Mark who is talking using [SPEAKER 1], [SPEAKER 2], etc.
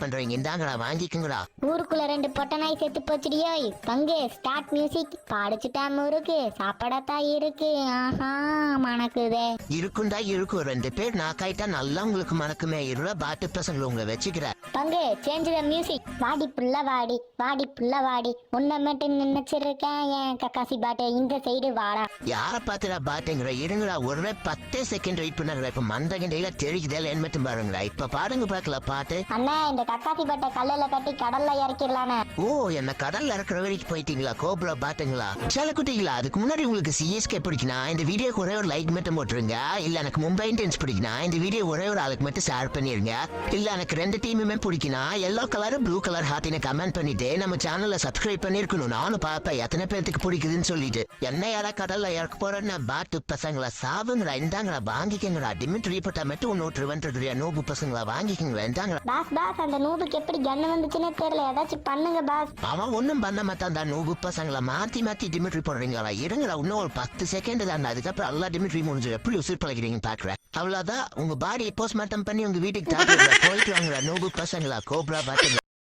[SPEAKER 1] பண்றீங்க? இந்தாங்களா, வாங்கிக்கோங்களா.
[SPEAKER 2] ஊருக்குள்ள 2 பொட்ட நாய் செத்து போச்சுடியோ. பங்கு ஸ்டார்ட் மியூசிக். பாடிச்சுட்டா முறுக்கு சாப்பாடத்தா இருக்கு. ஆஹா மணக்குதே.
[SPEAKER 1] இருக்குண்டா இருக்கும். 2 பேர் நாக்காயிட்டா நல்லா உங்களுக்கு மணக்குமே. இருள பாட்டு பசங்களை உங்களை வச்சுக்கிறேன்.
[SPEAKER 2] பங்கு சேஞ்ச் த மியூசிக். வாடி புள்ள வாடி வாடி புள்ள வாடி உன்னை மட்டும் நினைச்சிருக்கேன் என் கக்காசி பாட்டு இந்த சைடு வாடா.
[SPEAKER 1] யார பாத்துடா பாட்டுங்கிற? இருங்களா, ஒரு 10 செகண்ட் வெயிட் பண்ணாங்களா. இப்ப மந்தகண்டையில தெரியுதே என்ன மட்டும் பாருங்களா. இப்ப பாடுங்க பாக்கல பாட்டு.
[SPEAKER 2] அண்ணா இந்த கக்காசி பாட்டை கல்லுல கட்டி கடல்ல இறக்கிடலானே.
[SPEAKER 1] ஓ, என்ன கடல்ல இறக்குற வரைக்கும் போயிட்டீங்களா? கோபுரா பாட்டுங்களா? சில குட்டிங்களா, அதுக்கு முன்னாடி உங்களுக்கு சிஎஸ்கே பிடிக்குனா இந்த வீடியோக்கு ஒரே ஒரு லைக் மட்டும் போட்டுருங்க. இல்ல எனக்கு மும்பை இந்தியன்ஸ் பிடிக்குனா இந்த வீடியோ ஒரே ஒரு ஆளுக்கு மட்டும் ஷேர் பண்ணிருங்க. இல்ல எனக்கு 2 டீமுமே பிடிக்குனா எல்லோ கலர் ப்ளூ கலர் ஹார்ட்டின கமெண்ட் பண்ணிட்டு நம்ம சேனலை சப்ஸ்கிரைப் பண்ணிருக்கணும். நானும் பாப்பேன் எத்தனை பேருக்கு பிடிக்குதுன்னு சொல்லிட்டு. என்ன யாரா கடல்ல இறக்க போறேன்னு பாட்டு பசங்களா சாவுங்களா. இந்தாங்களா வாங்கிக்கங்களா. டிமிட்ரி போட்டா மட்டும் 120 நோபு பசங்களா வாங்கிக்கங்களா. இந்தாங்களா.
[SPEAKER 2] பாஸ் பாஸ் அந்த நூபுக்கு எப்படி கண்ணு வந்துச்சுன்னே தெரியல. ஏதாச்சும் பண்ணுங்க பாஸ்.
[SPEAKER 1] அவன் ஒண்ணும் பண்ண மாட்டான். தான் நோபு பசங்களா மாத்தி மாத்தி டிமிட்ரி போடுறீங்களா. இருங்களா, இன்னும் ஒரு 10 செகண்ட் தான். அதுக்கப்புறம் எல்லா டிமிட்ரி முடிஞ்சு எப்படி உசுர் பழகிறீங்கன்னு பாக்குறேன். அவ்வளவுதான். உங்க பாடியை போஸ்ட்மார்ட்டம் பண்ணி உங்க வீட்டுக்கு போயிட்டு வாங்களா. நோபு பசங்களா கோப்ரா பாத்துங்களா.